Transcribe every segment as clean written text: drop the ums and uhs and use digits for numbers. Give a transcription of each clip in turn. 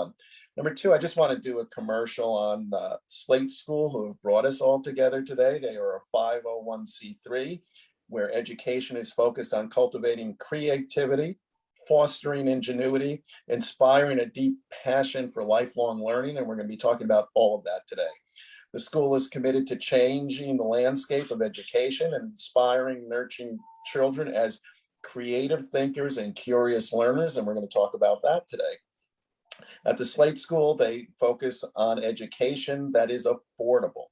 one. Number two, I just want to do a commercial on Slate School, who have brought us all together today. They are a 501c3, where education is focused on cultivating creativity, fostering ingenuity, inspiring a deep passion for lifelong learning. And we're going to be talking about all of that today. The school is committed to changing the landscape of education and inspiring, nurturing children as creative thinkers and curious learners. And we're going to talk about that today. At the Slate School, they focus on education that is affordable.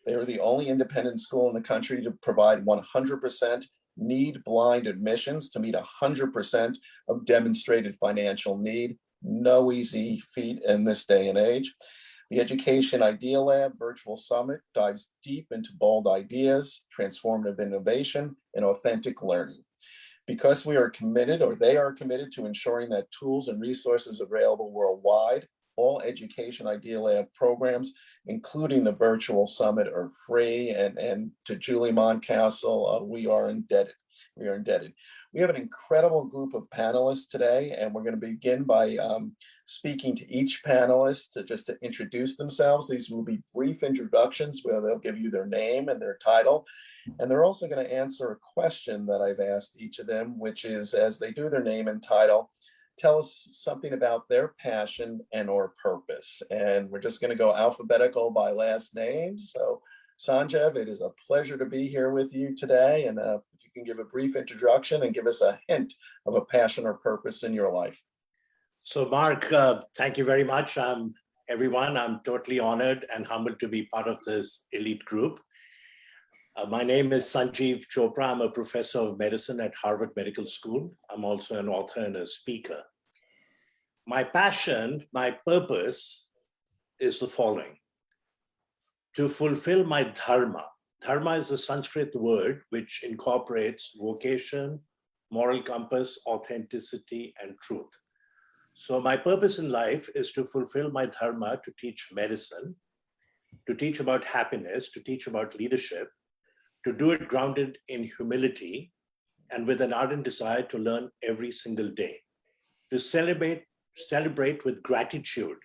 They are the only independent school in the country to provide 100% need-blind admissions to meet 100% of demonstrated financial need. No easy feat in this day and age. The Education Idea Lab Virtual Summit dives deep into bold ideas, transformative innovation, and authentic learning. Because we are committed, or they are committed, to ensuring that tools and resources available worldwide, all Education Idea Lab programs, including the virtual summit, are free. And to Julie Moncastle, we are indebted. We are indebted. We have an incredible group of panelists today, and we're going to begin by speaking to each panelist just to introduce themselves. These will be brief introductions where they'll give you their name and their title. And they're also going to answer a question that I've asked each of them, which is, as they do their name and title, tell us something about their passion and or purpose. And we're just going to go alphabetical by last name. So Sanjiv, it is a pleasure to be here with you today. And if you can give a brief introduction and give us a hint of a passion or purpose in your life. So Mark, thank you very much. Everyone, I'm totally honored and humbled to be part of this elite group. My name is Sanjiv Chopra. I'm a professor of medicine at Harvard Medical School. I'm also an author and a speaker. My passion, my purpose is the following: to fulfill my dharma. Dharma is a Sanskrit word which incorporates vocation, moral compass, authenticity, and truth. So my purpose in life is to fulfill my dharma, to teach medicine, to teach about happiness, to teach about leadership, to do it grounded in humility and with an ardent desire to learn every single day, to celebrate with gratitude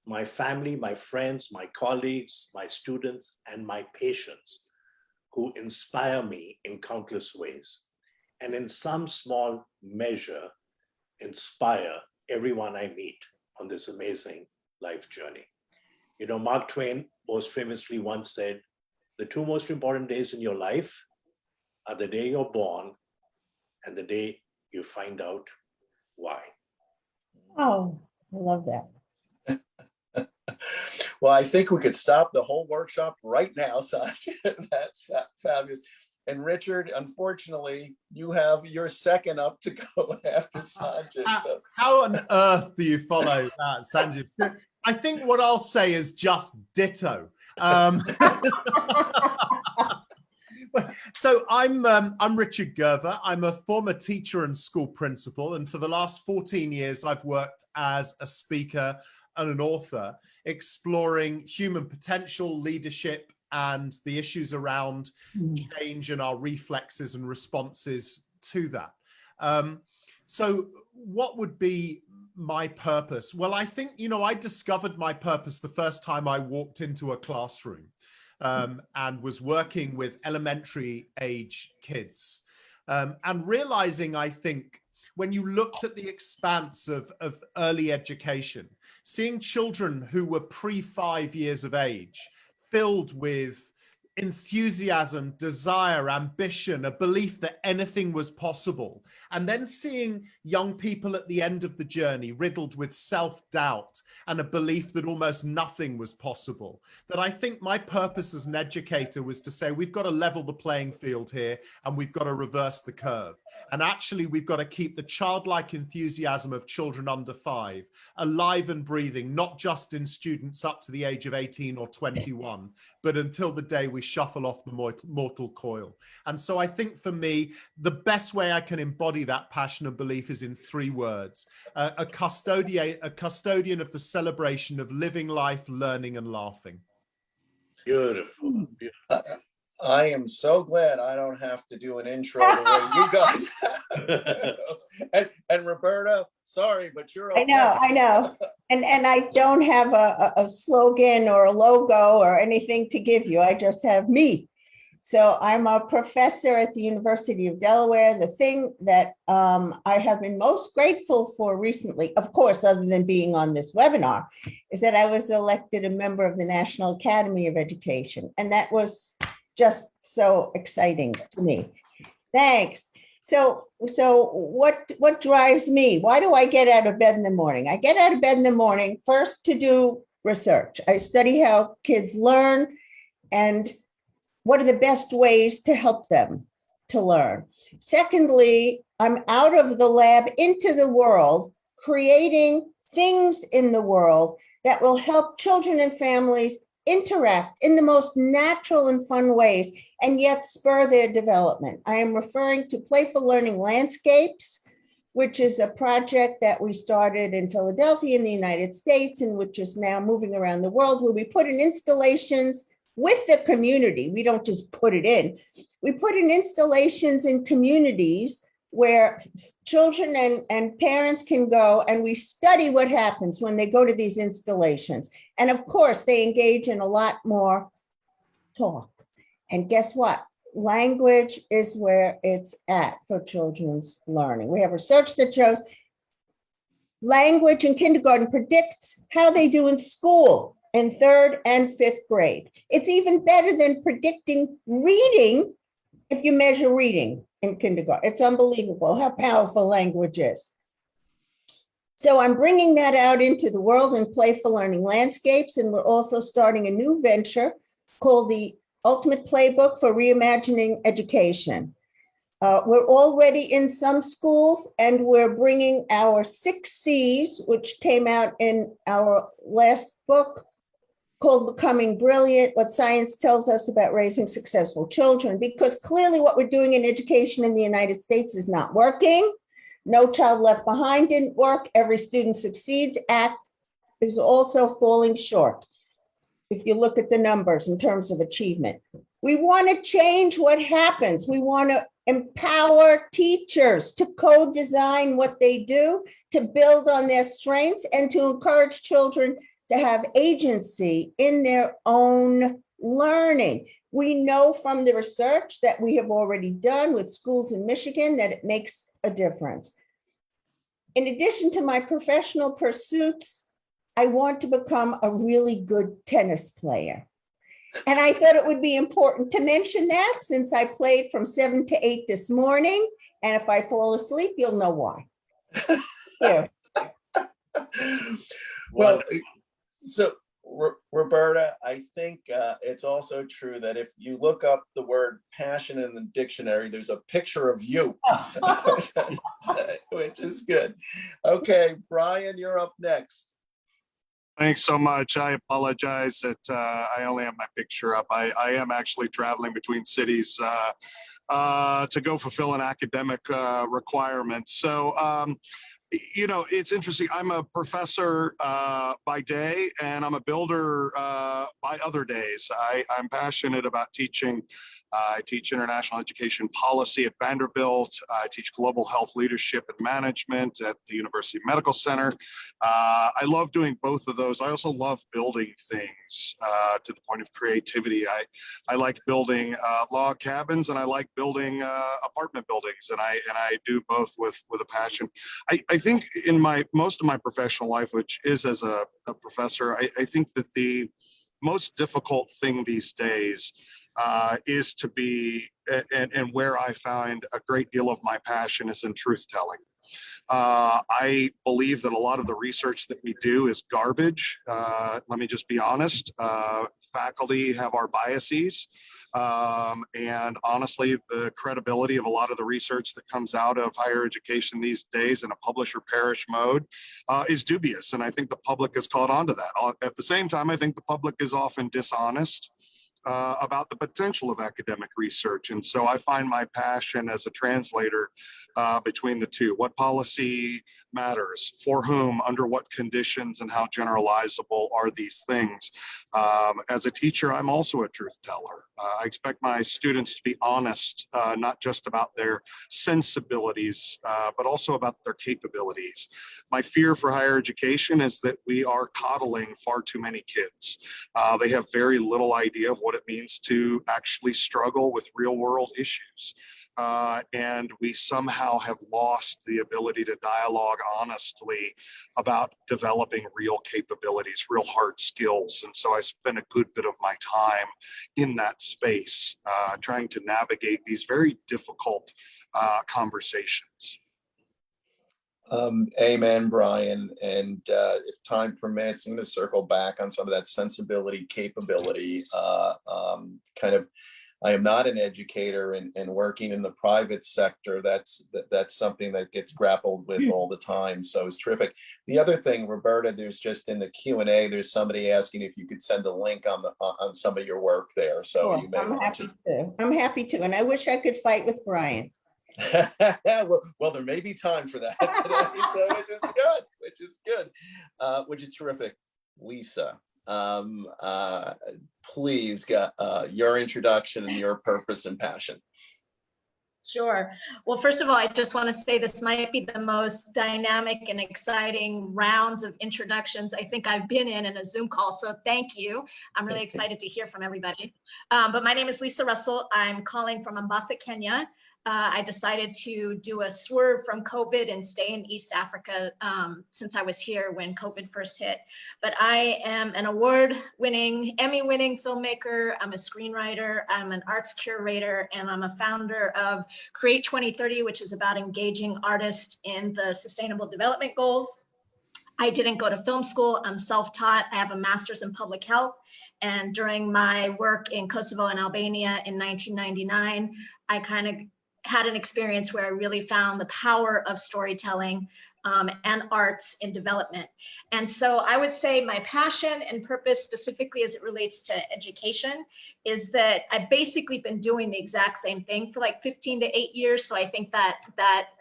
my family, my friends, my colleagues, my students, and my patients who inspire me in countless ways, and in some small measure, inspire everyone I meet on this amazing life journey. You know, Mark Twain most famously once said, the two most important days in your life are the day you're born and the day you find out why. Oh, I love that. Well, I think we could stop the whole workshop right now, Sanjiv. That's fabulous. And Richard, unfortunately, you're second up to go after Sanjiv. How on earth do you follow that, Sanjiv? I think what I'll say is just ditto. So I'm Richard Gerver. I'm a former teacher and school principal, and for the last 14 years, I've worked as a speaker and an author, exploring human potential, leadership, and the issues around change and our reflexes and responses to that. So what would be my purpose? Well, I think, I discovered my purpose the first time I walked into a classroom and was working with elementary age kids and realizing, I think, when you looked at the expanse of early education, seeing children who were pre-5 years of age filled with enthusiasm, desire, ambition, a belief that anything was possible. And then seeing young people at the end of the journey riddled with self-doubt and a belief that almost nothing was possible. That I think my purpose as an educator was to say, we've got to level the playing field here and we've got to reverse the curve. And actually, we've got to keep the childlike enthusiasm of children under 5 alive and breathing, not just in students up to the age of 18 or 21, but until the day we shuffle off the mortal coil. And so I think for me, the best way I can embody that passion and belief is in 3 words: a custodian of the celebration of living life, learning and laughing. Beautiful. Beautiful. I am so glad I don't have to do an intro the way you guys have. And Roberta, sorry, but you're up next. I know. And I don't have a slogan or a logo or anything to give you. I just have me. So I'm a professor at the University of Delaware. The thing that I have been most grateful for recently, of course, other than being on this webinar, is that I was elected a member of the National Academy of Education. And that was just so exciting to me. Thanks. So what drives me? Why do I get out of bed in the morning? I get out of bed in the morning first to do research. I study how kids learn and what are the best ways to help them to learn. Secondly, I'm out of the lab into the world, creating things in the world that will help children and families interact in the most natural and fun ways, and yet spur their development. I am referring to Playful Learning Landscapes, which is a project that we started in Philadelphia in the United States, and which is now moving around the world, where we put in installations with the community. We don't just put it in. We put in installations in communities where children and parents can go, and we study what happens when they go to these installations. And of course, they engage in a lot more talk. And guess what? Language is where it's at for children's learning. We have research that shows language in kindergarten predicts how they do in school in 3rd and 5th grade. It's even better than predicting reading if you measure reading in kindergarten. It's unbelievable how powerful language is. So I'm bringing that out into the world in Playful Learning Landscapes, and we're also starting a new venture called the Ultimate Playbook for Reimagining Education. We're already in some schools, and we're bringing our 6 C's, which came out in our last book called Becoming Brilliant, What Science Tells Us About Raising Successful Children, because clearly what we're doing in education in the United States is not working. No Child Left Behind didn't work. Every Student Succeeds Act is also falling short, if you look at the numbers in terms of achievement. We want to change what happens. We want to empower teachers to co-design what they do, to build on their strengths, and to encourage children to have agency in their own learning. We know from the research that we have already done with schools in Michigan that it makes a difference. In addition to my professional pursuits, I want to become a really good tennis player. And I thought it would be important to mention that, since I played from 7 to 8 this morning. And if I fall asleep, you'll know why. Yeah. Well, so Roberta, I think it's also true that if you look up the word passion in the dictionary, there's a picture of you, which is good. Okay, Brian, you're up next. Thanks so much. I apologize that I only have my picture up. I am actually traveling between cities to go fulfill an academic requirement. So, you know, it's interesting. I'm a professor by day, and I'm a builder by other days. I'm passionate about teaching. I teach international education policy at Vanderbilt. I teach global health leadership and management at the University Medical Center. I love doing both of those. I also love building things to the point of creativity. I like building log cabins, and I like building apartment buildings, and I do both with a passion. I think in most of my professional life, which is as a professor, I think that the most difficult thing these days is to be, and where I find a great deal of my passion is in truth telling. I believe that a lot of the research that we do is garbage. Let me just be honest. Faculty have our biases. And honestly, the credibility of a lot of the research that comes out of higher education these days in a publish or perish mode is dubious. And I think the public has caught on to that. At the same time, I think the public is often dishonest about the potential of academic research. And so I find my passion as a translator between the two. What policy matters. For whom, under what conditions, and how generalizable are these things? As a teacher, I'm also a truth teller. I expect my students to be honest, not just about their sensibilities, but also about their capabilities. My fear for higher education is that we are coddling far too many kids. They have very little idea of what it means to actually struggle with real world issues. And we somehow have lost the ability to dialogue honestly about developing real capabilities, real hard skills. And so I spend a good bit of my time in that space, trying to navigate these very difficult conversations. Amen, Brian. And if time permits, I'm going to circle back on some of that sensibility, capability. I am not an educator, and working in the private sector, that's something that gets grappled with all the time. So it's terrific. The other thing, Roberta, there's just in the Q&A, there's somebody asking if you could send a link on some of your work there. So Sure, you may I'm want happy to. I'm happy to, and I wish I could fight with Brian. well, there may be time for that today, so which is good, which is terrific. Lisa, please, your introduction and your purpose and passion. Sure. Well, first of all, I just want to say this might be the most dynamic and exciting rounds of introductions I think I've been in a Zoom call. So thank you. I'm really excited to hear from everybody. But my name is Lisa Russell. I'm calling from Mombasa, Kenya. I decided to do a swerve from COVID and stay in East Africa since I was here when COVID first hit. But I am an award-winning, Emmy-winning filmmaker. I'm a screenwriter, I'm an arts curator, and I'm a founder of Create 2030, which is about engaging artists in the Sustainable Development Goals. I didn't go to film school, I'm self-taught. I have a master's in public health. And during my work in Kosovo and Albania in 1999, I kind of had an experience where I really found the power of storytelling and arts in development. And so I would say my passion and purpose, specifically as it relates to education, is that I've basically been doing the exact same thing for like 15 to 8 years. So I think that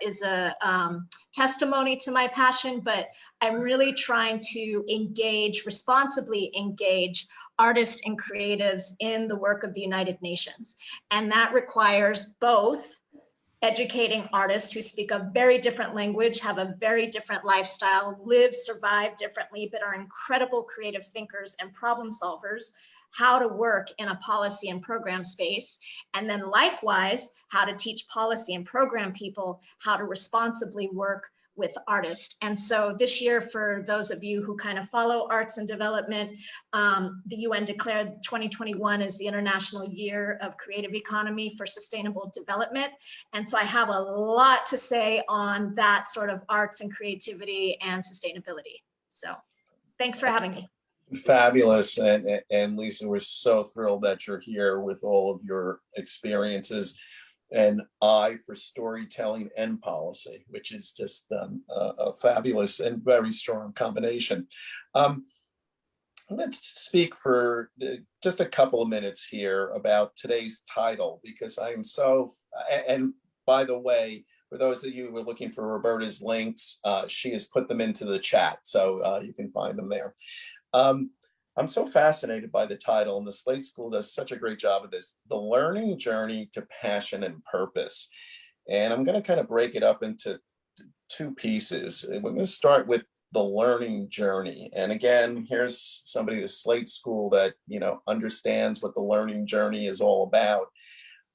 is a testimony to my passion, but I'm really trying to responsibly engage artists and creatives in the work of the United Nations. And that requires both educating artists who speak a very different language, have a very different lifestyle, live, survive differently, but are incredible creative thinkers and problem solvers, how to work in a policy and program space. And then likewise, how to teach policy and program people how to responsibly work with artists. And so this year, for those of you who kind of follow arts and development, the UN declared 2021 as the International Year of Creative Economy for Sustainable Development. And so I have a lot to say on that sort of arts and creativity and sustainability. So thanks for having me. Fabulous. And Lisa, we're so thrilled that you're here with all of your experiences. An eye for storytelling and policy, which is just a fabulous and very strong combination. Let's speak for just a couple of minutes here about today's title, because I am so, and by the way, for those of you who are looking for Roberta's links, she has put them into the chat, so you can find them there. I'm so fascinated by the title, and the Slate School does such a great job of this, The Learning Journey to Passion and Purpose. And I'm going to kind of break it up into two pieces. We're going to start with the learning journey. And again, here's somebody at the Slate School that, understands what the learning journey is all about.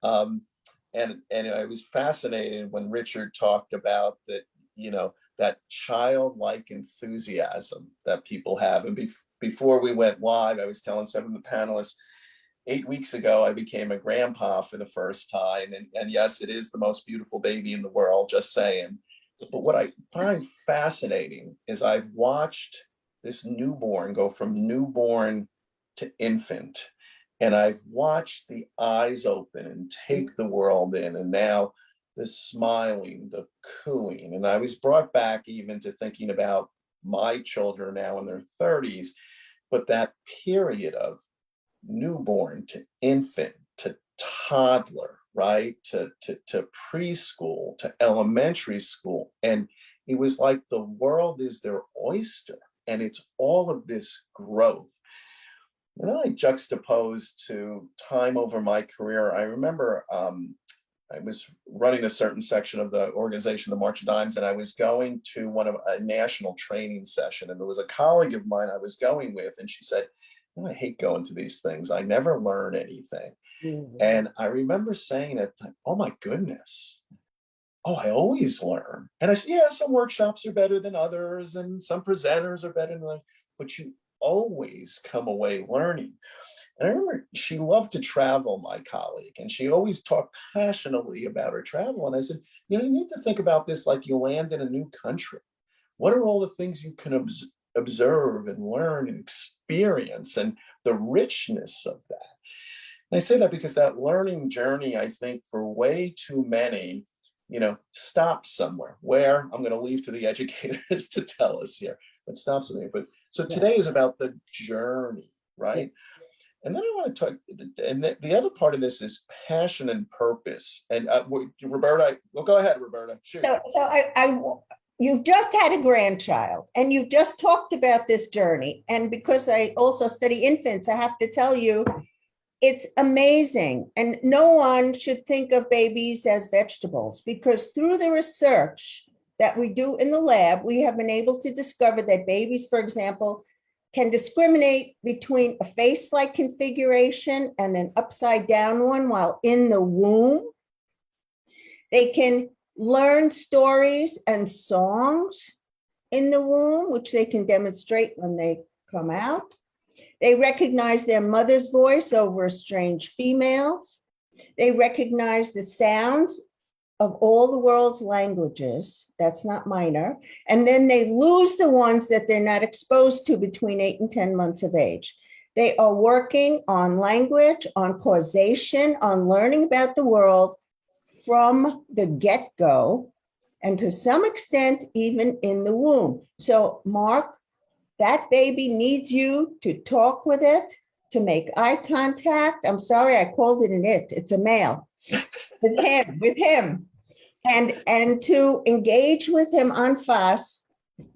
And I was fascinated when Richard talked about that, that childlike enthusiasm that people have. And before we went live, I was telling some of the panelists, 8 weeks ago, I became a grandpa for the first time. And yes, it is the most beautiful baby in the world, just saying. But what I find fascinating is I've watched this newborn go from newborn to infant. And I've watched the eyes open and take the world in. And now the smiling, the cooing. And I was brought back even to thinking about my children now in their 30s, but that period of newborn to infant to toddler, right, to preschool, to elementary school, and it was like the world is their oyster, and it's all of this growth. And then I juxtaposed to time over my career. I remember I was running a certain section of the organization, the March of Dimes, and I was going to a national training session. And there was a colleague of mine I was going with, and she said, "Oh, I hate going to these things. I never learn anything." And I remember saying at the time, "Oh my goodness. Oh, I always learn." And I said, "Yeah, some workshops are better than others, and some presenters are better than others, but you always come away learning." And I remember she loved to travel, my colleague, and she always talked passionately about her travel. And I said, you need to think about this like you land in a new country. What are all the things you can observe and learn and experience, and the richness of that? And I say that because that learning journey, I think for way too many, stops somewhere. Where, I'm going to leave to the educators to tell us here, but stops somewhere. But so today is about the journey, right? And then I want to talk, and the other part of this is passion and purpose. And Roberta, well, go ahead, Roberta. Shoot. So you've just had a grandchild, and you've just talked about this journey. And because I also study infants, I have to tell you, it's amazing. And no one should think of babies as vegetables, because through the research that we do in the lab, we have been able to discover that babies, for example, can discriminate between a face-like configuration and an upside down one while in the womb. They can learn stories and songs in the womb, which they can demonstrate when they come out. They recognize their mother's voice over strange females. They recognize the sounds of all the world's languages. That's not minor. And then they lose the ones that they're not exposed to between 8 and 10 months of age. They are working on language, on causation, on learning about the world from the get-go, and to some extent, even in the womb. So, Mark, that baby needs you to talk with it, to make eye contact. I'm sorry, I called it an it. It's a male. With him. And to engage with him en face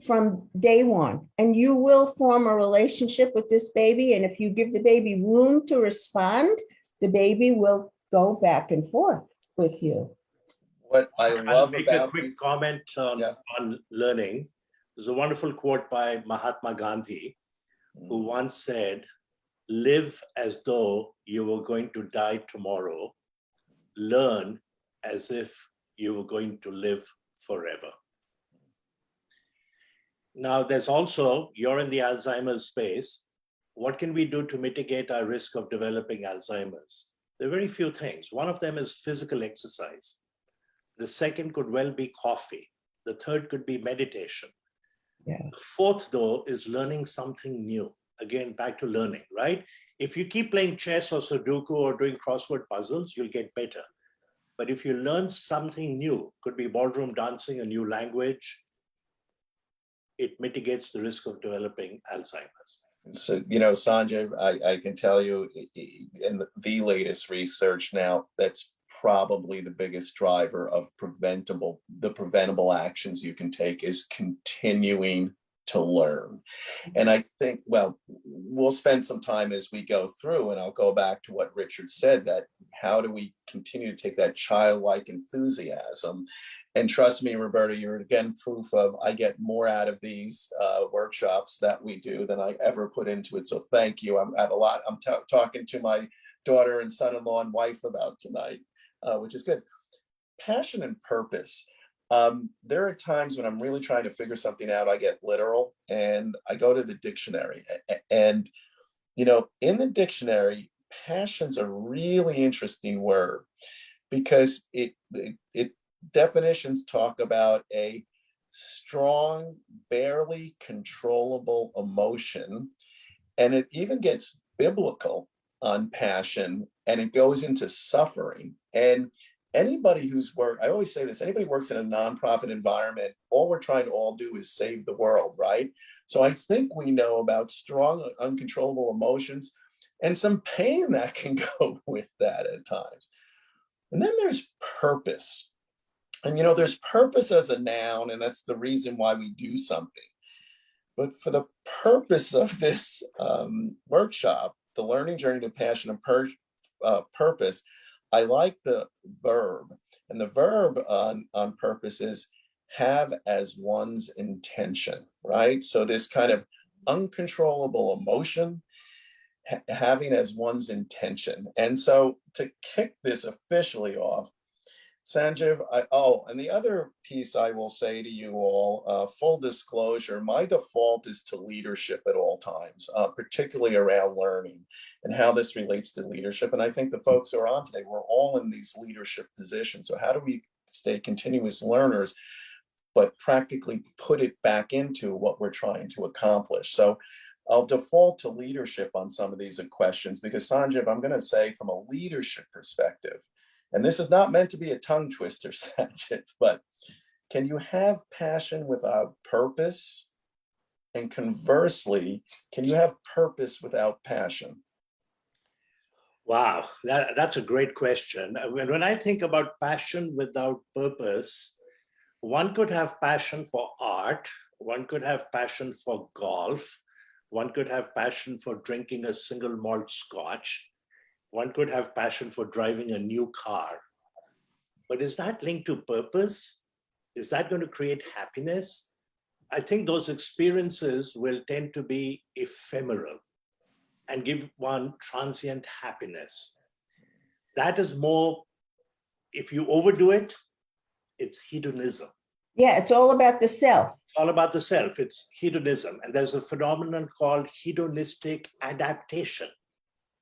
from day one. And you will form a relationship with this baby. And if you give the baby room to respond, the baby will go back and forth with you. What I love make about a quick these, comment on learning. There's a wonderful quote by Mahatma Gandhi, who once said, "Live as though you were going to die tomorrow. Learn as if you were going to live forever." Now, there's also, you're in the Alzheimer's space. What can we do to mitigate our risk of developing Alzheimer's? There are very few things. One of them is physical exercise. The second could well be coffee. The third could be meditation. Yeah. The fourth, though, is learning something new. Again, back to learning, right? If you keep playing chess or Sudoku or doing crossword puzzles, you'll get better. But if you learn something new, could be ballroom dancing, a new language, it mitigates the risk of developing Alzheimer's. So, Sanjiv, I can tell you in the latest research now, that's probably the biggest driver of the preventable actions you can take is continuing to learn. And I think, well, we'll spend some time as we go through, and I'll go back to what Richard said, that how do we continue to take that childlike enthusiasm? And trust me, Roberta, you're again proof of I get more out of these workshops that we do than I ever put into it. So thank you. I have a lot. I'm talking to my daughter and son-in-law and wife about tonight, which is good. Passion and purpose. There are times when I'm really trying to figure something out, I get literal and I go to the dictionary. And, in the dictionary, passion's a really interesting word because it definitions talk about a strong, barely controllable emotion. And it even gets biblical on passion, and it goes into suffering. And anybody who's worked, I always say this, anybody who works in a nonprofit environment, all we're trying to all do is save the world, right? So I think we know about strong, uncontrollable emotions and some pain that can go with that at times. And then there's purpose. And there's purpose as a noun, and that's the reason why we do something. But for the purpose of this workshop, the learning journey to passion and purpose, I like the verb. And the verb on purpose is have as one's intention, right? So this kind of uncontrollable emotion, having as one's intention. And so to kick this officially off, Sanjiv, and the other piece I will say to you all, full disclosure, my default is to leadership at all times, particularly around learning and how this relates to leadership. And I think the folks who are on today, we're all in these leadership positions. So how do we stay continuous learners, but practically put it back into what we're trying to accomplish? So I'll default to leadership on some of these questions because, Sanjiv, I'm going to say from a leadership perspective, and this is not meant to be a tongue twister, Sanjiv, but can you have passion without purpose? And conversely, can you have purpose without passion? Wow, that's a great question. When I think about passion without purpose, one could have passion for art, one could have passion for golf, one could have passion for drinking a single malt scotch, one could have passion for driving a new car. But is that linked to purpose? Is that going to create happiness? I think those experiences will tend to be ephemeral and give one transient happiness. That is more, if you overdo it, it's hedonism. Yeah, it's all about the self. It's all about the self. It's hedonism. And there's a phenomenon called hedonistic adaptation.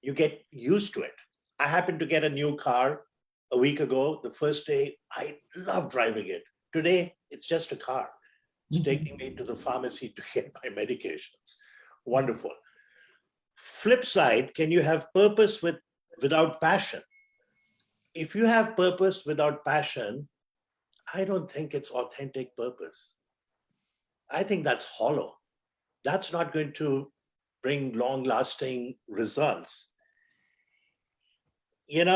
You get used to it. I happened to get a new car a week ago. The first day, I love driving it. Today, it's just a car. It's taking me to the pharmacy to get my medications. Wonderful. Flip side, can you have purpose without passion? If you have purpose without passion, I don't think it's authentic purpose. I think that's hollow. That's not going to bring long-lasting results.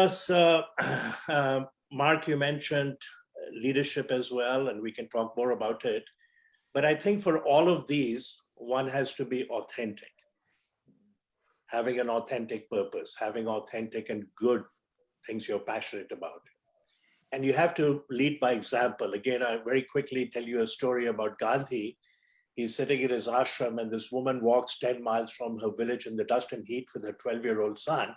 So Mark, you mentioned leadership as well, and we can talk more about it. But I think for all of these, one has to be authentic. Having an authentic purpose, having authentic and good things you're passionate about. And you have to lead by example. Again, I very quickly tell you a story about Gandhi. He's sitting in his ashram and this woman walks 10 miles from her village in the dust and heat with her 12-year-old son.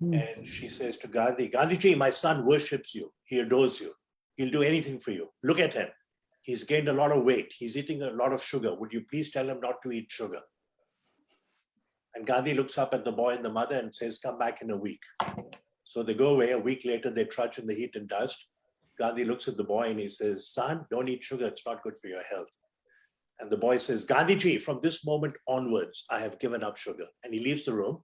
And she says to Gandhi, Gandhiji, my son worships you. He adores you. He'll do anything for you. Look at him. He's gained a lot of weight. He's eating a lot of sugar. Would you please tell him not to eat sugar? And Gandhi looks up at the boy and the mother and says, come back in a week. So they go away. A week later, they trudge in the heat and dust. Gandhi looks at the boy and he says, son, don't eat sugar. It's not good for your health. And the boy says, Gandhiji, from this moment onwards, I have given up sugar. And he leaves the room.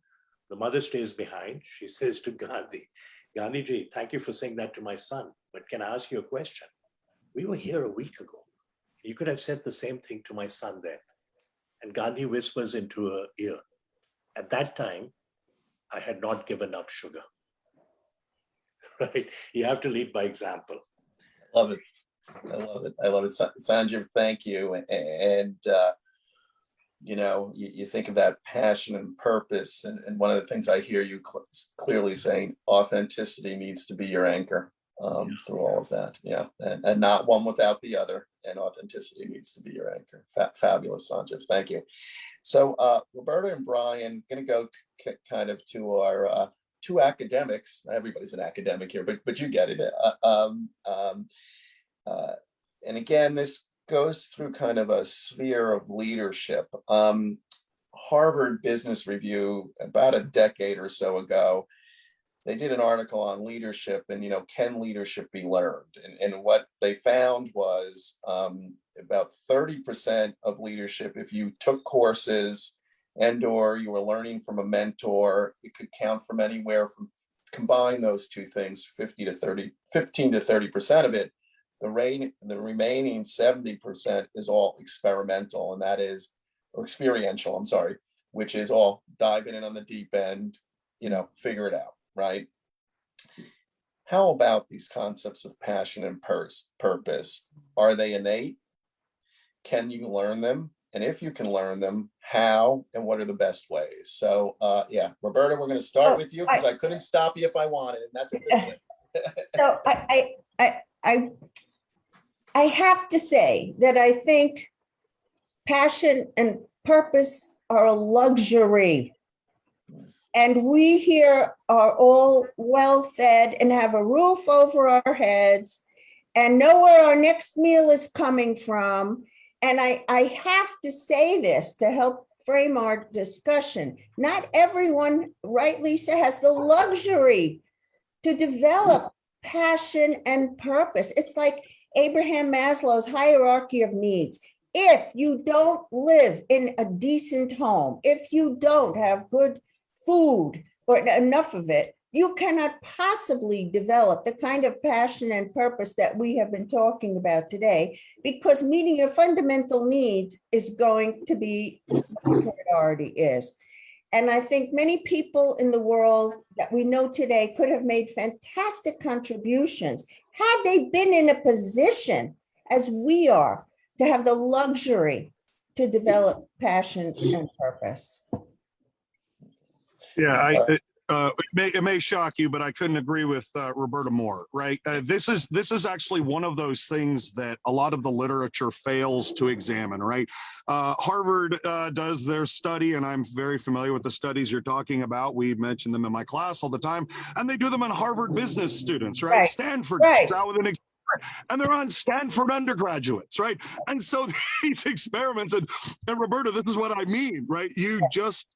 The mother stays behind. She says to Gandhi, Gandhiji, thank you for saying that to my son. But can I ask you a question? We were here a week ago. You could have said the same thing to my son then. And Gandhi whispers into her ear, at that time, I had not given up sugar. Right? You have to lead by example. Love it. I love it. I love it. Sanjiv, thank you. And you think of that passion and purpose. And one of the things I hear you clearly saying, authenticity needs to be your anchor through all of that. Yeah. And not one without the other. And authenticity needs to be your anchor. Fabulous, Sanjiv. Thank you. So Roberta and Brian, going to go kind of to our two academics. Everybody's an academic here, but you get it. And again, this goes through kind of a sphere of leadership. Harvard Business Review, about a decade or so ago, they did an article on leadership and, can leadership be learned? And what they found was about 30% of leadership, if you took courses and or you were learning from a mentor, it could count from anywhere from, combine those two things, 15 to 30% of it. The remaining 70% is all experimental, and that is, or experiential, I'm sorry, which is all diving in on the deep end, figure it out, right? how about these concepts of passion and purpose? Are they innate? Can you learn them? And if you can learn them, how and what are the best ways? So yeah, Roberta, we're going to start with you because I couldn't stop you if I wanted, and that's a good thing. So I have to say that I think passion and purpose are a luxury. And we here are all well-fed and have a roof over our heads and know where our next meal is coming from. And I have to say this to help frame our discussion. Not everyone, right, Lisa, has the luxury to develop passion and purpose. It's like Abraham Maslow's hierarchy of needs. If you don't live in a decent home, if you don't have good food or enough of it, you cannot possibly develop the kind of passion and purpose that we have been talking about today, because meeting your fundamental needs is going to be what the priority is. And I think many people in the world that we know today could have made fantastic contributions had they been in a position as we are to have the luxury to develop passion and purpose. Yeah, it may shock you, but I couldn't agree with Roberta more. Right? This is actually one of those things that a lot of the literature fails to examine. Right? Harvard does their study, and I'm very familiar with the studies you're talking about. We mention them in my class all the time, and they do them on Harvard business students. Right? Stanford comes out with an and they're on Stanford undergraduates, right? And so these experiments, and Roberta, this is what I mean, right? You just,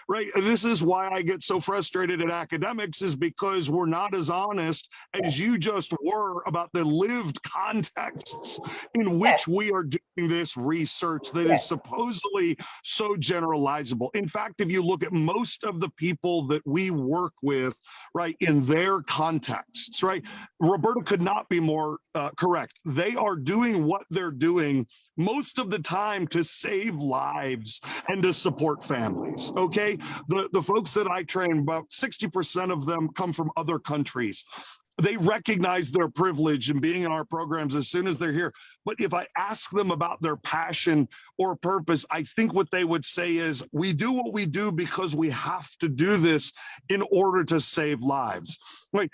right? This is why I get so frustrated at academics, is because we're not as honest as you just were about the lived contexts in which we are doing this research that is supposedly so generalizable. In fact, if you look at most of the people that we work with, right, in their contexts, right? Roberta could not be more correct. They are doing what they're doing most of the time to save lives and to support families, okay? The folks that I train, about 60% of them come from other countries. They recognize their privilege in being in our programs as soon as they're here. But if I ask them about their passion or purpose, I think what they would say is, we do what we do because we have to do this in order to save lives. Right?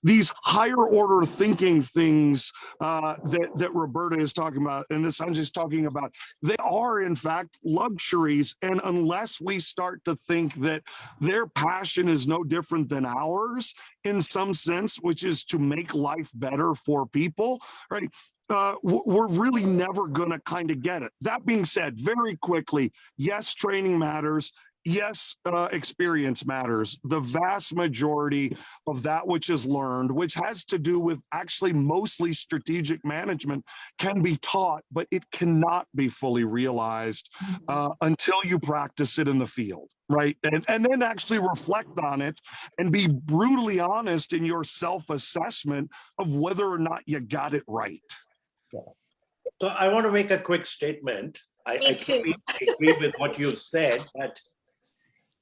These higher order thinking things that Roberta is talking about and that Sanjiv is talking about, they are in fact luxuries. And unless we start to think that their passion is no different than ours in some sense, which is to make life better for people, right? We're really never going to kind of get it. That being said, very quickly, yes, training matters. Yes, experience matters. The vast majority of that which is learned, which has to do with actually mostly strategic management, can be taught, but it cannot be fully realized until you practice it in the field. Right. And then actually reflect on it and be brutally honest in your self-assessment of whether or not you got it right. So I want to make a quick statement. I totally agree with what you've said, but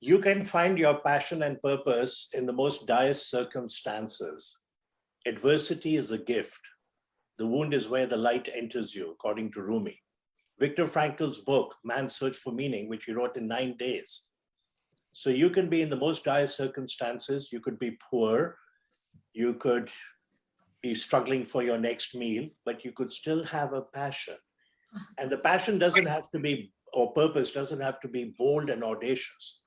you can find your passion and purpose in the most dire circumstances. Adversity is a gift. The wound is where the light enters you, according to Rumi. Viktor Frankl's book, Man's Search for Meaning, which he wrote in 9 days. So you can be in the most dire circumstances. You could be poor. You could be struggling for your next meal, but you could still have a passion. And the passion doesn't have to be, or purpose doesn't have to be bold and audacious.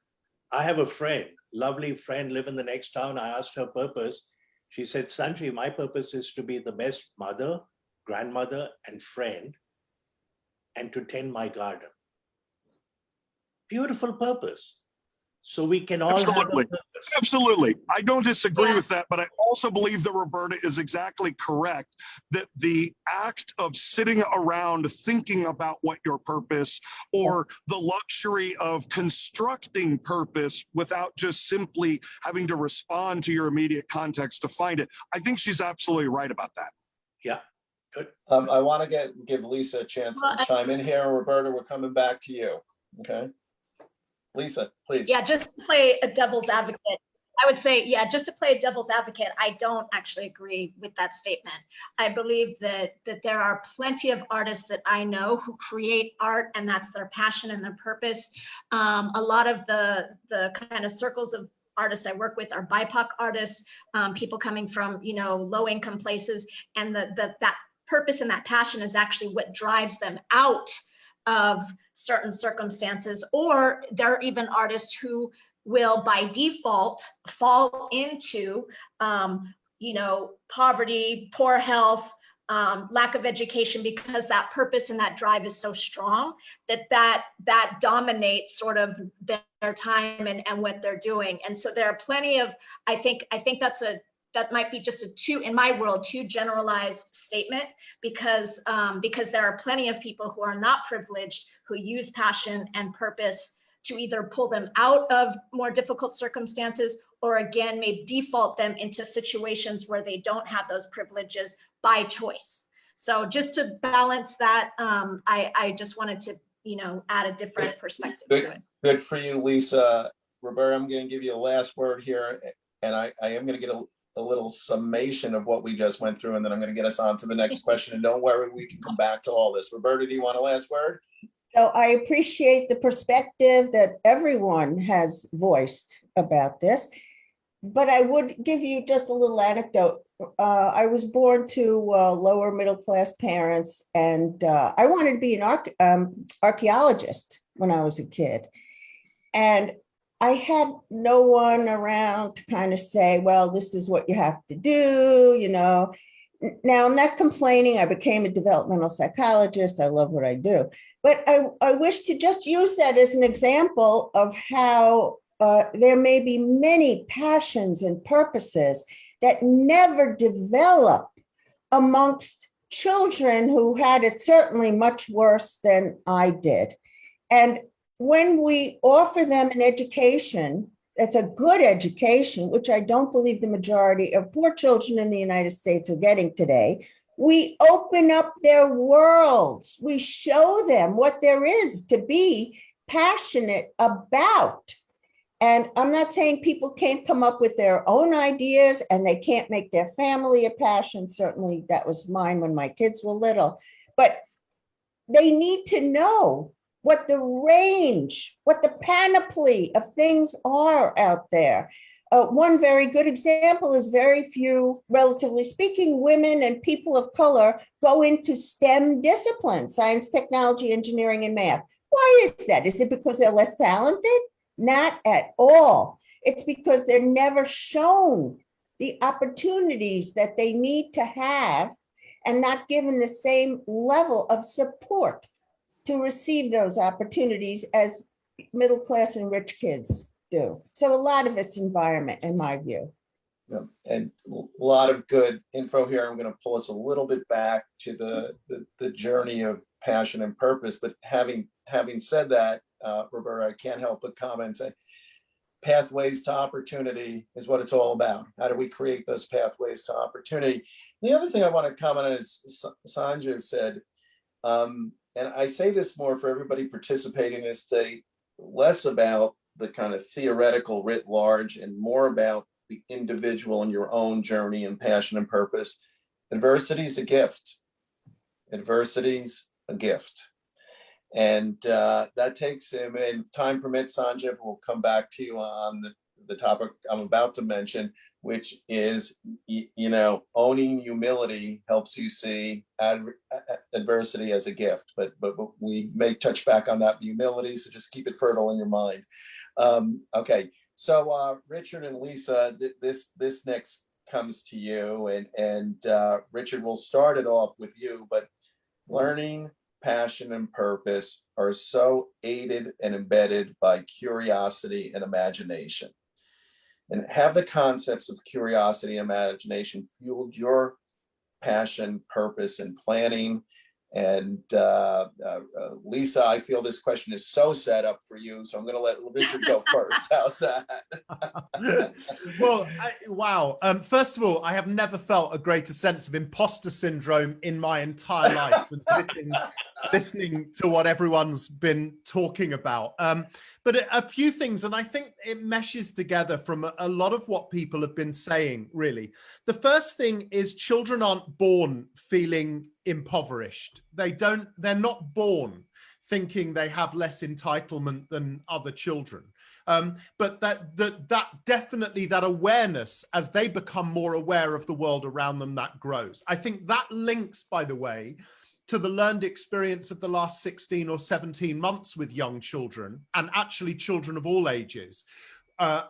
I have a friend, lovely friend, live in the next town. I asked her purpose. She said, Sanjiv, my purpose is to be the best mother, grandmother, and friend, and to tend my garden. Beautiful purpose. So we can all have a purpose. Absolutely. I don't disagree with that, but I also believe that Roberta is exactly correct, that the act of sitting around thinking about what your purpose, or the luxury of constructing purpose without just simply having to respond to your immediate context to find it. I think she's absolutely right about that. Yeah. Good. I want to give Lisa a chance to chime in here. Roberta, we're coming back to you. Okay. Lisa, please. Yeah, just to play a devil's advocate. I would say, yeah, just to play devil's advocate, I don't actually agree with that statement. I believe that there are plenty of artists that I know who create art, and that's their passion and their purpose. A lot of the kind of circles of artists I work with are BIPOC artists, people coming from, low income places, and that purpose and that passion is actually what drives them out of certain circumstances. Or there are even artists who will by default fall into poverty, poor health, lack of education, because that purpose and that drive is so strong that dominates sort of their time and what they're doing. And so there are plenty of, I think that might be just in my world, too generalized statement, because there are plenty of people who are not privileged, who use passion and purpose to either pull them out of more difficult circumstances, or again, may default them into situations where they don't have those privileges by choice. So just to balance that, I just wanted to, add a different perspective to it. Good for you, Lisa. Roberta, I'm going to give you a last word here, and I am going to get a little summation of what we just went through, and then I'm going to get us on to the next question. And don't worry, we can come back to all this. Roberta, do you want a last word? So I appreciate the perspective that everyone has voiced about this, but I would give you just a little anecdote. I was born to lower middle class parents, and I wanted to be an archaeologist when I was a kid. And I had no one around to kind of say, well, this is what you have to do, Now, I'm not complaining. I became a developmental psychologist. I love what I do. But I wish to just use that as an example of how there may be many passions and purposes that never develop amongst children who had it certainly much worse than I did. And when we offer them an education, that's a good education, which I don't believe the majority of poor children in the United States are getting today, we open up their worlds. We show them what there is to be passionate about. And I'm not saying people can't come up with their own ideas and they can't make their family a passion. Certainly that was mine when my kids were little. But they need to know what the range, what the panoply of things are out there. One very good example is very few, relatively speaking, women and people of color go into STEM disciplines, science, technology, engineering, and math. Why is that? Is it because they're less talented? Not at all. It's because they're never shown the opportunities that they need to have and not given the same level of support to receive those opportunities as middle class and rich kids do. So a lot of it's environment, in my view. Yeah, and a lot of good info here. I'm going to pull us a little bit back to the journey of passion and purpose. But having said that, Roberta, I can't help but comment say, pathways to opportunity is what it's all about. How do we create those pathways to opportunity? The other thing I want to comment on is Sanjiv said, and I say this more for everybody participating in this day, less about the kind of theoretical writ large and more about the individual and your own journey and passion and purpose. Adversity is a gift. Adversity's a gift. And that takes him, and time permits, Sanjiv, we'll come back to you on the topic I'm about to mention, which is, owning humility helps you see adversity as a gift. But we may touch back on that humility, so just keep it fertile in your mind. Okay, so Richard and Lisa, this next comes to you, and Richard, we'll start it off with you, but learning, passion, and purpose are so aided and embedded by curiosity and imagination. And have the concepts of curiosity and imagination fueled your passion, purpose, and planning? And Lisa, I feel this question is so set up for you, so I'm going to let Richard go first. How's that? Well, wow. First of all, I have never felt a greater sense of imposter syndrome in my entire life than listening to what everyone's been talking about. But a few things, and I think it meshes together from a lot of what people have been saying, really. The first thing is children aren't born feeling impoverished. They're not born thinking they have less entitlement than other children. But that definitely, that awareness, as they become more aware of the world around them, that grows. I think that links, by the way, to the learned experience of the last 16 or 17 months with young children, and actually children of all ages,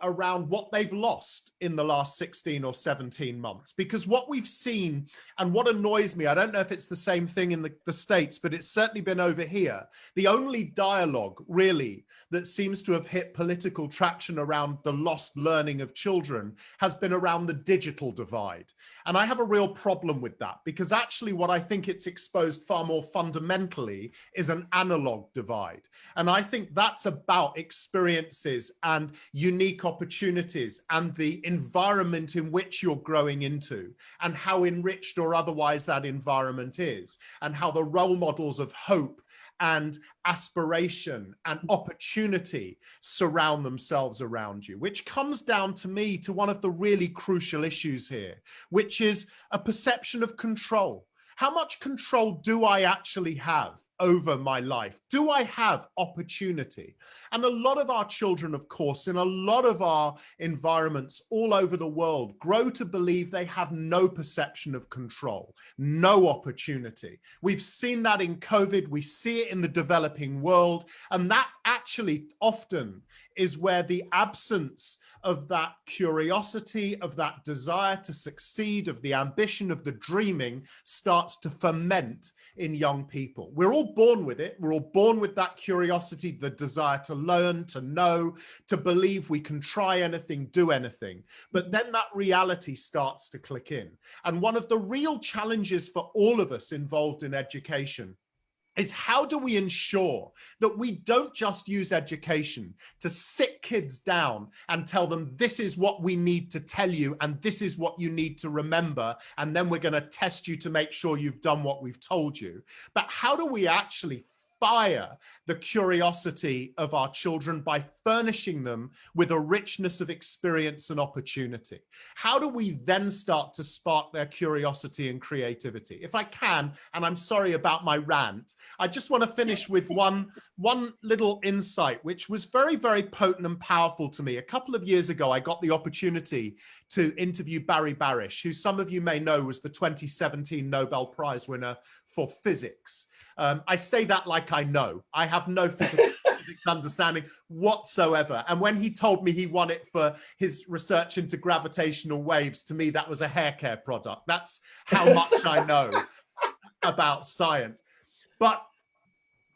around what they've lost in the last 16 or 17 months. Because what we've seen, and what annoys me, I don't know if it's the same thing in the States, but it's certainly been over here, the only dialogue really that seems to have hit political traction around the lost learning of children has been around the digital divide. And I have a real problem with that, because actually what I think it's exposed far more fundamentally is an analog divide. And I think that's about experiences and unique opportunities and the environment in which you're growing into, and how enriched or otherwise that environment is, and how the role models of hope and aspiration and opportunity surround themselves around you, which comes down to me to one of the really crucial issues here, which is a perception of control. How much control do I actually have over my life? Do I have opportunity? And a lot of our children, of course, in a lot of our environments all over the world, grow to believe they have no perception of control, no opportunity. We've seen that in COVID. We see it in the developing world. And that actually often is where the absence of that curiosity, of that desire to succeed, of the ambition, of the dreaming starts to ferment in young people. We're all born with it. We're all born with that curiosity, the desire to learn, to know, to believe we can try anything, do anything. But then that reality starts to click in. And one of the real challenges for all of us involved in education is, how do we ensure that we don't just use education to sit kids down and tell them, this is what we need to tell you and this is what you need to remember, and then we're going to test you to make sure you've done what we've told you. But how do we actually fire the curiosity of our children by furnishing them with a richness of experience and opportunity? How do we then start to spark their curiosity and creativity? If I can, and I'm sorry about my rant, I just want to finish with one little insight, which was very, very potent and powerful to me. A couple of years ago, I got the opportunity to interview Barry Barish, who some of you may know was the 2017 Nobel Prize winner for physics. I say that like I know. I have no physics understanding whatsoever. And when he told me he won it for his research into gravitational waves, to me, that was a hair care product. That's how much I know about science. But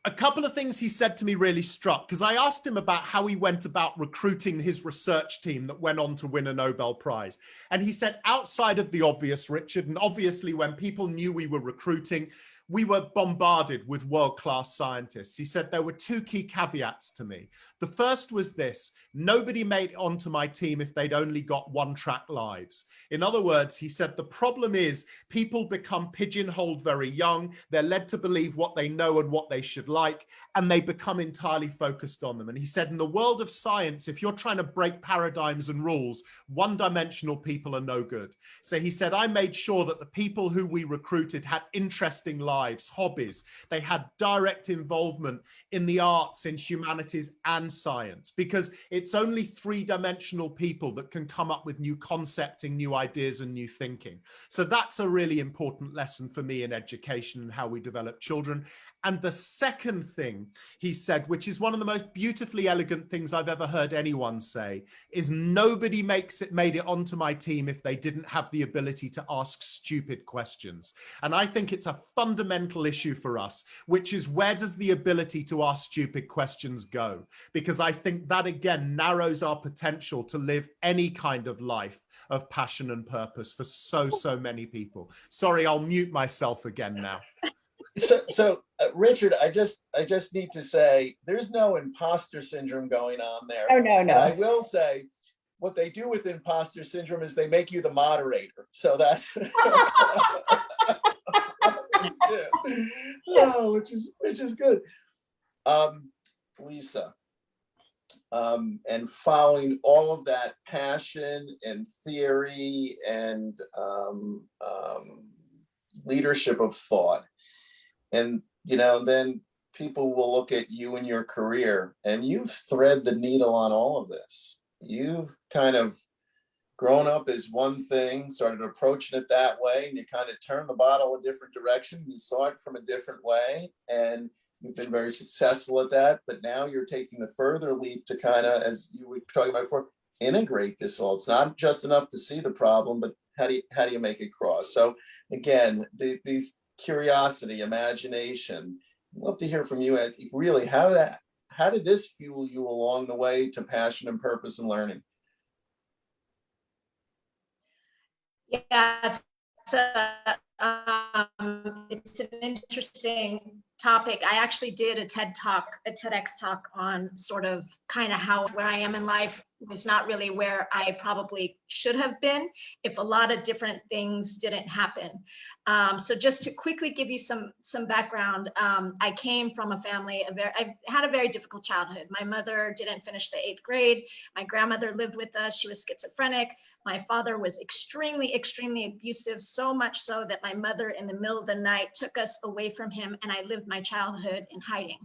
a couple of things he said to me really struck, because I asked him about how he went about recruiting his research team that went on to win a Nobel Prize. And he said, outside of the obvious, Richard, and obviously when people knew we were recruiting, we were bombarded with world-class scientists. He said there were two key caveats to me. The first was this: nobody made it onto my team if they'd only got one-track lives. In other words, he said the problem is people become pigeonholed very young. They're led to believe what they know and what they should like, and they become entirely focused on them. And he said in the world of science, if you're trying to break paradigms and rules, one-dimensional people are no good. So he said, I made sure that the people who we recruited had interesting lives, hobbies. They had direct involvement in the arts, in humanities and science, because it's only three-dimensional people that can come up with new concepting, new ideas and new thinking. So that's a really important lesson for me in education and how we develop children. And the second thing he said, which is one of the most beautifully elegant things I've ever heard anyone say, is nobody made it onto my team if they didn't have the ability to ask stupid questions. And I think it's a fundamental issue for us, which is, where does the ability to ask stupid questions go? Because I think that again narrows our potential to live any kind of life of passion and purpose for so many people. Sorry, I'll mute myself again now. So Richard, I just need to say, there's no imposter syndrome going on there. Oh, no. And I will say, what they do with imposter syndrome is they make you the moderator. So that's which is good. Lisa, and following all of that passion and theory and leadership of thought. And, then people will look at you and your career, and you've thread the needle on all of this. You've kind of grown up as one thing, started approaching it that way, and you kind of turned the bottle a different direction. You saw it from a different way, and you've been very successful at that. But now you're taking the further leap to kind of, as you were talking about before, integrate this all. It's not just enough to see the problem, but how do you make it cross? So again, these curiosity, imagination. I'd love to hear from you. Really, how did this fuel you along the way to passion and purpose and learning? Yeah, it's an interesting topic. I actually did a TEDx talk on sort of kind of how where I am in life was not really where I probably should have been if a lot of different things didn't happen. So just to quickly give you some background, I came from a family, I had a very difficult childhood. My mother didn't finish the 8th grade. My grandmother lived with us. She was schizophrenic. My father was extremely, extremely abusive, so much so that my mother in the middle of the night took us away from him, and I lived my childhood in hiding.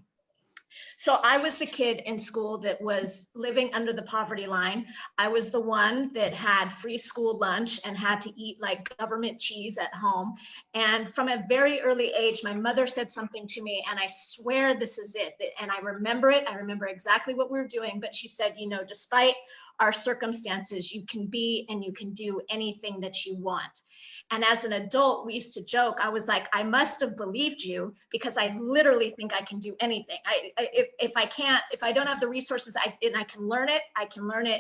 So I was the kid in school that was living under the poverty line. I was the one that had free school lunch and had to eat like government cheese at home. And from a very early age, my mother said something to me, and I swear this is it. And I remember it. I remember exactly what we were doing. But she said, despite our circumstances, you can be and you can do anything that you want. And as an adult, we used to joke. I was like, I must have believed you because I literally think I can do anything. If I don't have the resources, and I can learn it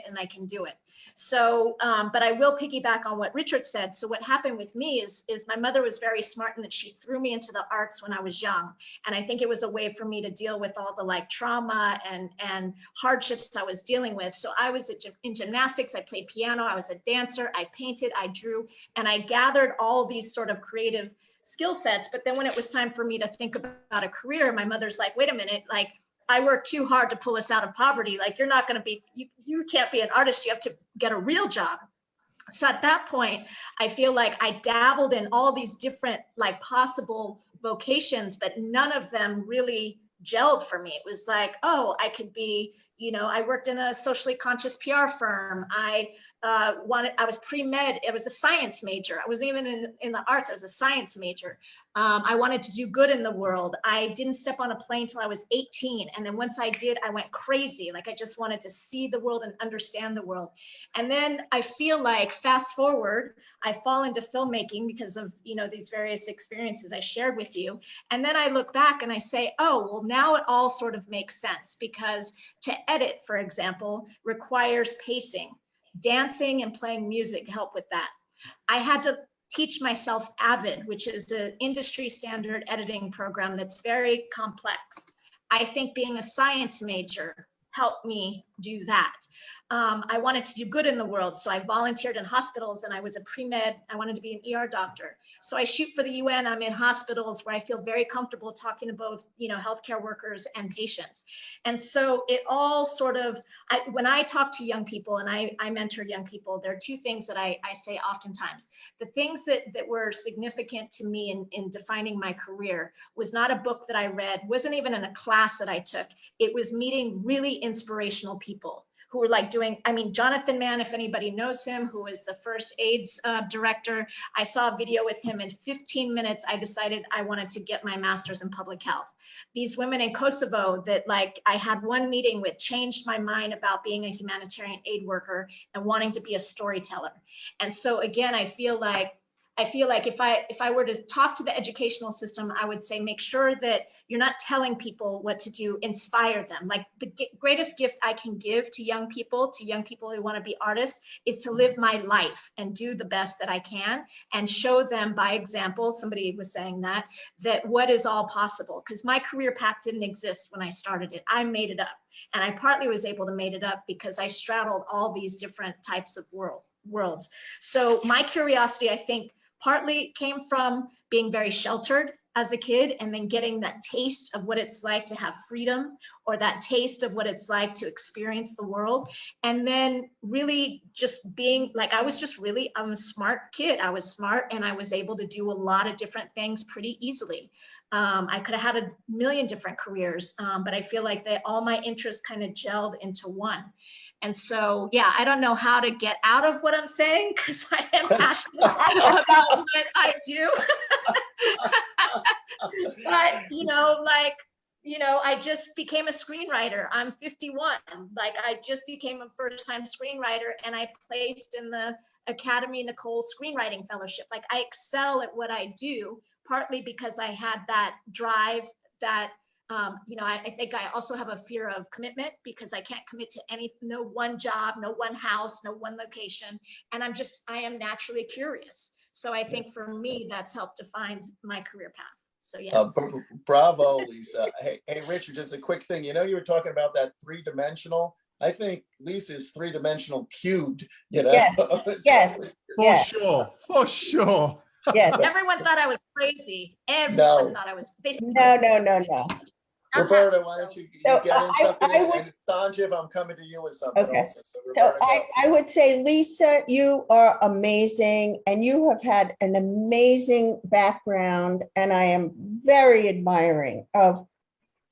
and I can do it. So, but I will piggyback on what Richard said. So what happened with me is my mother was very smart in that she threw me into the arts when I was young. And I think it was a way for me to deal with all the trauma and hardships I was dealing with. So I was in gymnastics, I played piano, I was a dancer, I painted, I drew, and I gathered all these sort of creative skill sets. But then when it was time for me to think about a career, my mother's like, wait a minute, I worked too hard to pull us out of poverty. You're not going to be, you can't be an artist. You have to get a real job. So at that point, I feel like I dabbled in all these different possible vocations, but none of them really gelled for me. It was like, oh, I could be, I worked in a socially conscious PR firm. I was pre-med. I was a science major. I wasn't even in the arts. I was a science major. I wanted to do good in the world. I didn't step on a plane till I was 18. And then once I did, I went crazy. I just wanted to see the world and understand the world. And then I feel like fast forward, I fall into filmmaking because of, these various experiences I shared with you. And then I look back and I say, oh, well, now it all sort of makes sense because to edit, for example, requires pacing. Dancing and playing music help with that. I had to teach myself Avid, which is an industry standard editing program that's very complex. I think being a science major helped me do that. I wanted to do good in the world, so I volunteered in hospitals and I was a pre-med. I wanted to be an ER doctor. So I shoot for the UN. I'm in hospitals where I feel very comfortable talking to both, healthcare workers and patients. And so it all sort of, when I talk to young people and I mentor young people, there are two things that I say oftentimes. The things that were significant to me in defining my career was not a book that I read, wasn't even in a class that I took. It was meeting really inspirational people who were Jonathan Mann, if anybody knows him, who was the first AIDS director. I saw a video with him in 15 minutes. I decided I wanted to get my master's in public health. These women in Kosovo that I had one meeting with changed my mind about being a humanitarian aid worker and wanting to be a storyteller. And so again, I feel like if I were to talk to the educational system, I would say, make sure that you're not telling people what to do, inspire them. The greatest gift I can give to young people who want to be artists, is to live my life and do the best that I can and show them by example, somebody was saying that what is all possible. Because my career path didn't exist when I started it. I made it up. And I partly was able to make it up because I straddled all these different types of worlds. So my curiosity, I think, partly came from being very sheltered as a kid, and then getting that taste of what it's like to have freedom, or that taste of what it's like to experience the world. And then really just being like, I'm a smart kid. I was smart and I was able to do a lot of different things pretty easily. I could have had a million different careers, but I feel like that all my interests kind of gelled into one. And so, yeah, I don't know how to get out of what I'm saying, because I am passionate about what I do. But, I just became a screenwriter. I'm 51. Like, I just became a first-time screenwriter, and I placed in the Academy Nicole Screenwriting Fellowship. Like, I excel at what I do, partly because I had that drive that, I think I also have a fear of commitment, because I can't commit to no one job, no one house, no one location. And I am naturally curious. So I think for me, that's helped define my career path. So yeah. Bravo, Lisa. Hey, Richard, just a quick thing. You were talking about that three-dimensional. I think Lisa's three-dimensional cubed, Yes, yes, yes. For sure. Yes. Everyone thought I was crazy. Everyone thought I was. No. Roberta, why don't you So, get in something? I And Sanjiv, I'm coming to you with something Okay. also. So, So Roberta, go. I would say, Lisa, you are amazing, and you have had an amazing background, and I am very admiring of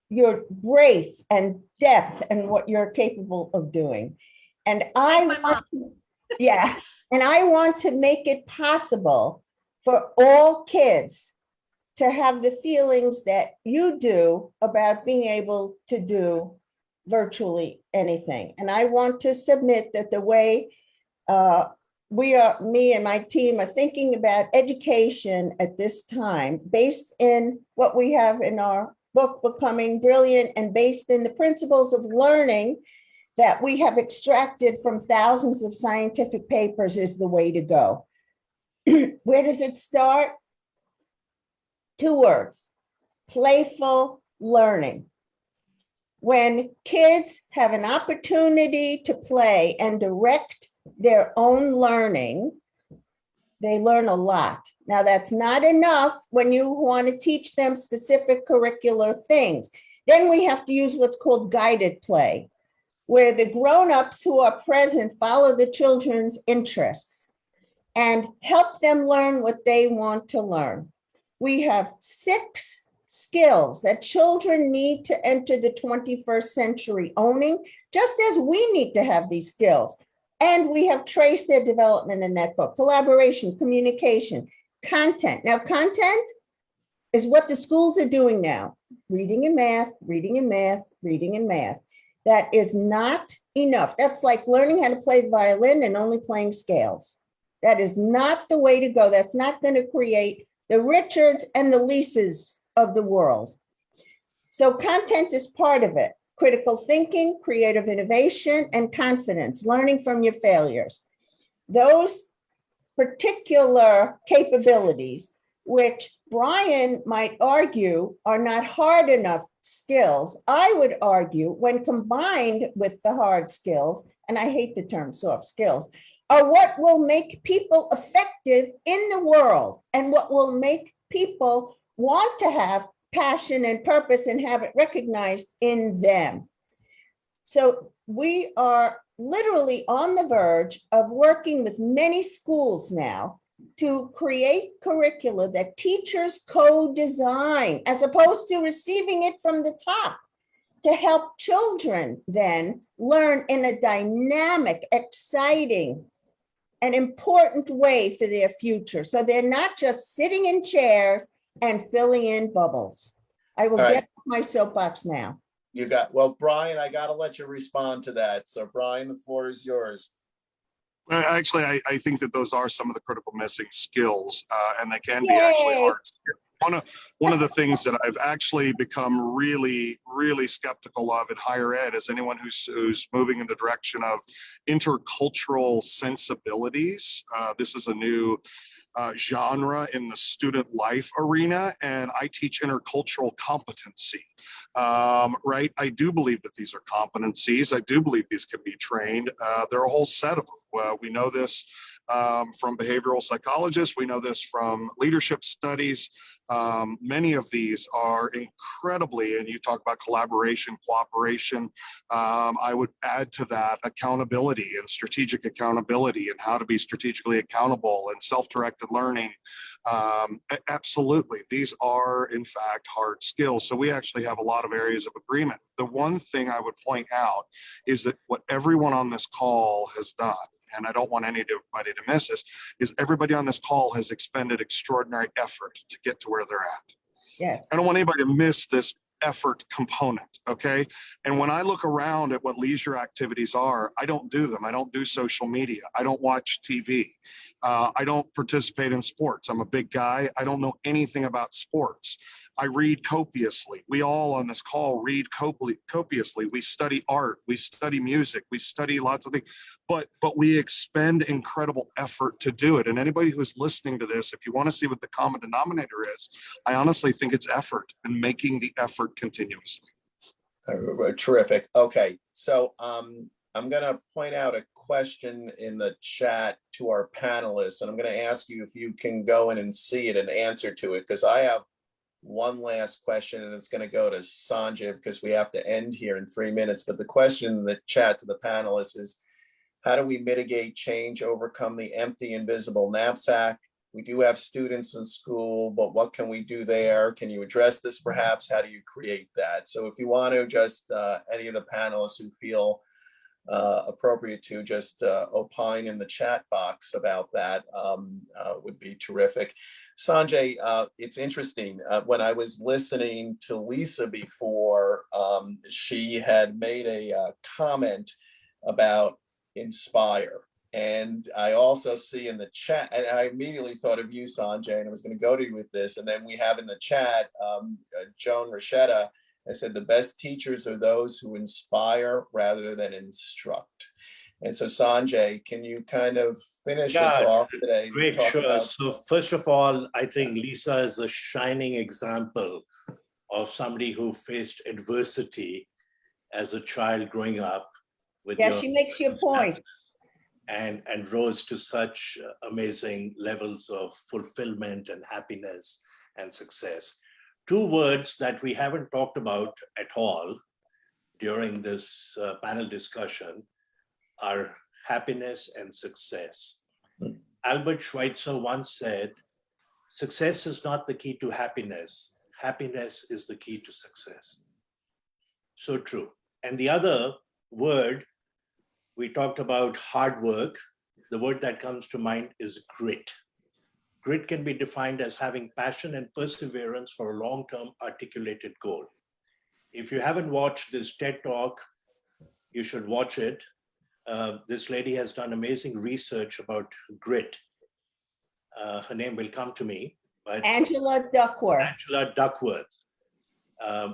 your breadth and depth and what you're capable of doing. And I Like my mom. and I want to make it possible for all kids to have the feelings that you do about being able to do virtually anything. And I want to submit that the way me and my team are thinking about education at this time, based in what we have in our book, Becoming Brilliant, and based in the principles of learning that we have extracted from thousands of scientific papers, is the way to go. Where does it start? 2 words: playful learning. When kids have an opportunity to play and direct their own learning, they learn a lot. Now, that's not enough when you want to teach them specific curricular things. Then we have to use what's called guided play, where the grown-ups who are present follow the children's interests and help them learn what they want to learn. We have 6 skills that children need to enter the 21st century owning, just as we need to have these skills. And we have traced their development in that book: collaboration, communication, content. Now, content is what the schools are doing now: reading and math, reading and math, reading and math. That is not enough. That's like learning how to play the violin and only playing scales. That is not the way to go. That's not going to create the Richards and the Lisas of the world. So content is part of it. Critical thinking, creative innovation, and confidence, learning from your failures. Those particular capabilities, which Brian might argue are not hard enough skills, I would argue, when combined with the hard skills, and I hate the term soft skills, are what will make people effective in the world, and what will make people want to have passion and purpose and have it recognized in them. So we are literally on the verge of working with many schools now to create curricula that teachers co-design, as opposed to receiving it from the top, to help children then learn in a dynamic, exciting, an important way for their future. So they're not just sitting in chairs and filling in bubbles. I will get off my soapbox now. Well, Brian, I got to let you respond to that. So Brian, the floor is yours. Actually, I think that those are some of the critical missing skills, and they can be actually hard skills. One of the things that I've actually become really, really skeptical of in higher ed is anyone who's moving in the direction of intercultural sensibilities. This is a new genre in the student life arena, and I teach intercultural competency. Right? I do believe that these are competencies. I do believe these can be trained. There are a whole set of them. We know this from behavioral psychologists. We know this from leadership studies. Many of these are incredibly, and you talk about collaboration, cooperation. I would add to that accountability and strategic accountability and how to be strategically accountable and self-directed learning. Absolutely. These are, in fact, hard skills. So we actually have a lot of areas of agreement. The one thing I would point out is that what everyone on this call has done, and I don't want anybody to miss this, is everybody on this call has expended extraordinary effort to get to where they're at. Yes. I don't want anybody to miss this effort component, okay? And when I look around at what leisure activities are, I don't do them. I don't do social media. I don't watch TV. I don't participate in sports. I'm a big guy. I don't know anything about sports. I read copiously. We all on this call read copiously. We study art. We study music. We study lots of things. But we expend incredible effort to do it. And anybody who's listening to this, if you want to see what the common denominator is, I honestly think it's effort and making the effort continuously. Terrific. Okay, so I'm going to point out a question in the chat to our panelists, and I'm going to ask you if you can go in and see it and answer to it, because I have one last question, and it's going to go to Sanjiv because we have to end here in 3 minutes. But the question in the chat to the panelists is, how do we mitigate change, overcome the empty, invisible knapsack? We do have students in school, but what can we do there? Can you address this perhaps? How do you create that? So if you want to just, any of the panelists who feel appropriate to just opine in the chat box about that would be terrific. Sanjay, it's interesting. When I was listening to Lisa before, she had made a comment about inspire. And I also see in the chat, and I immediately thought of you, Sanjay, and I was going to go to you with this. And then we have in the chat, Joan Rochetta has said the best teachers are those who inspire rather than instruct. And so, Sanjay, can you kind of finish us off today? Great, sure. So first of all, I think Lisa is a shining example of somebody who faced adversity as a child growing up. Yeah, she makes your point. And rose to such amazing levels of fulfillment and happiness and success. Two words that we haven't talked about at all during this panel discussion are happiness and success. Albert Schweitzer once said, success is not the key to happiness. Happiness is the key to success. So true. And the other word, we talked about hard work. The word that comes to mind is grit. Grit can be defined as having passion and perseverance for a long-term articulated goal. If you haven't watched this TED Talk, you should watch it. This lady has done amazing research about grit. Her name will come to me. But Angela Duckworth. Angela Duckworth.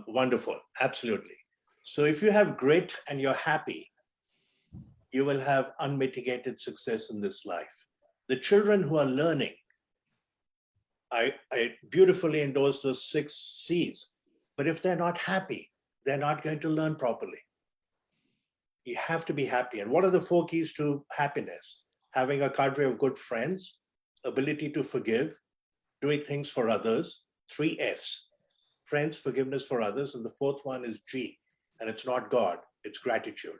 Wonderful, absolutely. So if you have grit and you're happy, you will have unmitigated success in this life. The children who are learning, I beautifully endorse those 6 C's, but if they're not happy, they're not going to learn properly. You have to be happy. And what are the 4 keys to happiness? Having a cadre of good friends, ability to forgive, doing things for others, 3 F's, friends, forgiveness for others, and the 4th one is G, and it's not God, it's gratitude.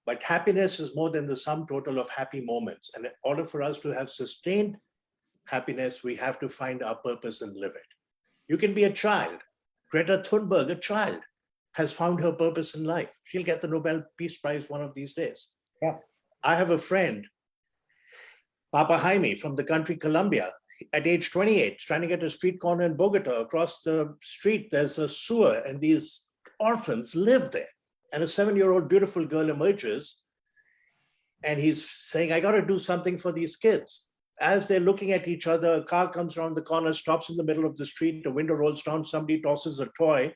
But happiness is more than the sum total of happy moments. And in order for us to have sustained happiness, we have to find our purpose and live it. You can be a child. Greta Thunberg, a child, has found her purpose in life. She'll get the Nobel Peace Prize one of these days. Yeah. I have a friend, Papa Jaime from the country Colombia. At age 28, standing at a street corner in Bogota. Across the street, there's a sewer, and these orphans live there. And a 7-year-old beautiful girl emerges, and he's saying, I got to do something for these kids. As they're looking at each other, a car comes around the corner, stops in the middle of the street, a window rolls down, somebody tosses a toy.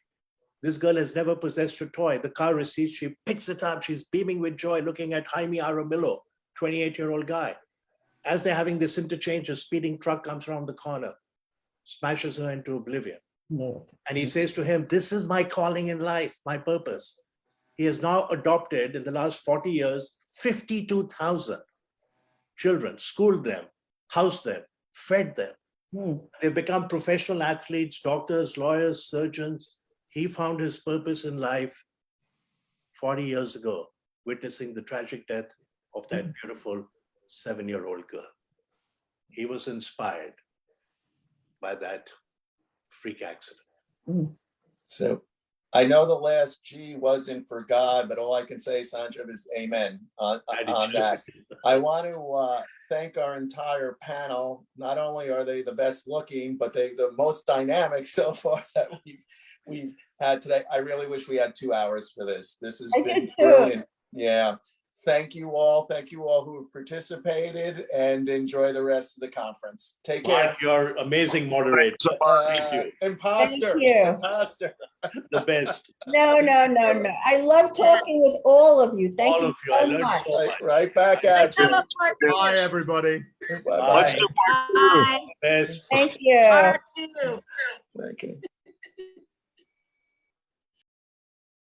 This girl has never possessed a toy. The car recedes, she picks it up, she's beaming with joy, looking at Jaime Aramillo, 28-year-old guy. As they're having this interchange, a speeding truck comes around the corner, smashes her into oblivion. No. And he says to him, this is my calling in life, my purpose. He has now adopted, in the last 40 years, 52,000 children, schooled them, housed them, fed them, They become professional athletes, doctors, lawyers, surgeons. He found his purpose in life 40 years ago, witnessing the tragic death of that beautiful 7-year-old girl. He was inspired by that freak accident. So I know the last G wasn't for God, but all I can say, Sanjiv, is amen on that. I want to thank our entire panel. Not only are they the best looking, but they're the most dynamic so far that we've had today. I really wish we had 2 hours for this. This has been brilliant. Yeah. Thank you all. Thank you all who have participated, and enjoy the rest of the conference. Take care. Mark, you're amazing moderator. Thank you. Imposter. Thank you. Imposter. The best. No. I love talking with all of you. Thank All you of you. I so learned much. so much. Right back at you. Bye, everybody. Bye-bye. Let's do part two. Bye. Best. Thank you. Part two. Thank you.